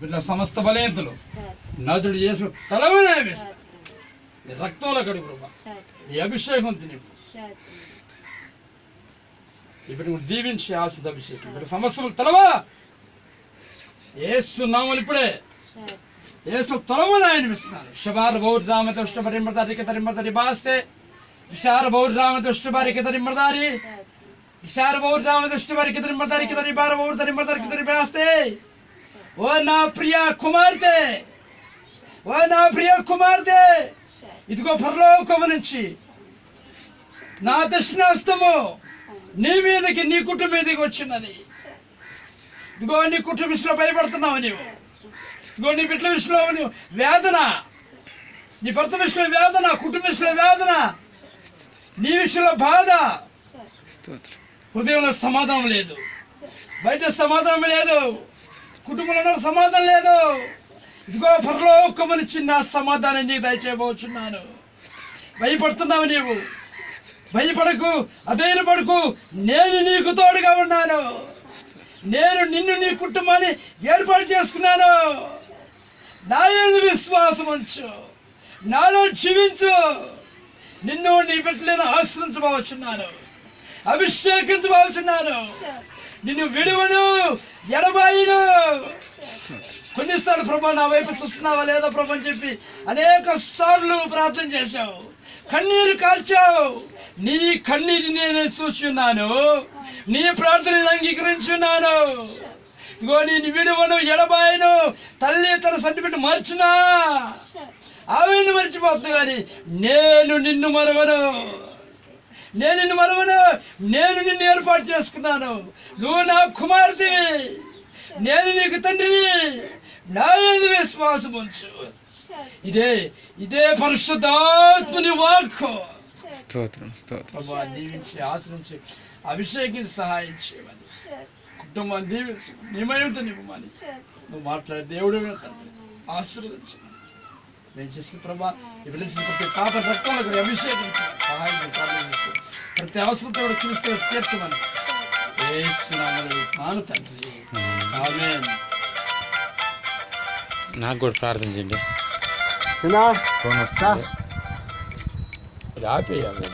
వీళ్ళ సమస్త బలహీనతలు నదుడు చేసు తలవనే వేస్తా. ఈ రక్తంలో కడుగు ప్రభా, ఈ అభిషేకం తినిపు. ఇప్పుడు దీవించి ఆశిత అభిషేకం ఇక్కడ సమస్తలు తలవా ఏస్తున్నామని ఇప్పుడే ఏసు తలవని ఆయన ఇస్తున్నాను. శబార్ బౌర్ రామ దుష్ట పరిమృతారి తరిమృతారి బాస్తే ఇషార బౌర్ రామ దుష్ట బారికి తరిమృతారి ఇషార బౌర్ రామ దుష్ట బారికి తరిమృతారి తరి బార బౌర్ తరిమృతారి తరి బాస్తే. ఓ నా ప్రియ కుమార్తె, ఓ నా ప్రియ కుమార్తె, ఇదిగో పరలోకము నుంచి నా దర్శనాస్తము నీ మీదకి నీ కుటుంబం మీదకి వచ్చినది. ఇదిగో నీ కుటుంబ విషయంలో భయపడుతున్నావు నీవు. ఇదిగో నీ బిడ్డల విషయంలో నువ్వు వేదన, నీ భర్త విషయంలో వేదన, కుటుంబ విషయంలో వేదన, నీ విషయంలో బాధ, హృదయంలో సమాధానం లేదు, బయట సమాధానం లేదు, కుటుంబంలో సమాధానం లేదు. ఇదిగో పరలోకము నుంచి నా సమాధానం నీకు దయచేయబోచున్నాను. భయపడుతున్నావు నీవు, భయపడకు, అధైర్యపడకు, నేను నీకు తోడుగా ఉన్నాను. నేను నిన్ను నీ కుటుంబాన్ని ఏర్పాటు చేసుకున్నాను. నా యందు విశ్వాసం ఉంచు, నాలో జీవించు. నిన్ను నీ బిడ్డలను ఆశ్రయించబోచున్నాను, అభిషేకించబోచున్నాను. నిన్ను విడువను, ఎడబాయను. కొన్నిసార్లు ప్రభా నా వైపు చూస్తున్నావా లేదా ప్రభు అని చెప్పి అనేక సార్లు ప్రార్థన చేశావు, కన్నీరు కార్చావు. నీ కన్నీటిని నేను చూచున్నాను, నీ ప్రార్థనలు అంగీకరించున్నాను. ఇదిగో నేను విడువను, ఎడబాయను. తల్లి తన సంటిబిడ్డ మర్చినా ఆమెను మర్చిపోతుంది, కానీ నేను నిన్ను మరవను, నేను నిన్ను మరవను. నేను నిన్ను ఏర్పాటు చేసుకున్నాను. నువ్వు నా కుమార్తెవి, నేను నీకు తండ్రిని. నా యందు విశ్వాసం ఉంచు. ఇదే ఇదే పరిశుద్ధాత్మని వాక్కు. స్తోత్రం స్తోత్రం. దీవించి ఆశ్రయించి అభిషేకించి సహాయం చేయమని, కుటుంబాన్ని దీవించి నిమయంతో నిమ్మని నువ్వు మాట్లాడే దేవుడు ఆశీర్వదించు. నేను చేసిన ప్రభా ఇప్పుడు ప్రతి పాప రక్తంలో కూడా అభిషేకించి సహాయం ప్రారంభించు. ప్రతి అవసరంతో కూడా క్రీస్తు తీర్చమని యేసునామములో మాను తండ్రి, ఆమేన్. నాకు కూడా ప్రార్థన చేయండి. ఫోన్ వస్తుంది, అది ఆపేయాలి.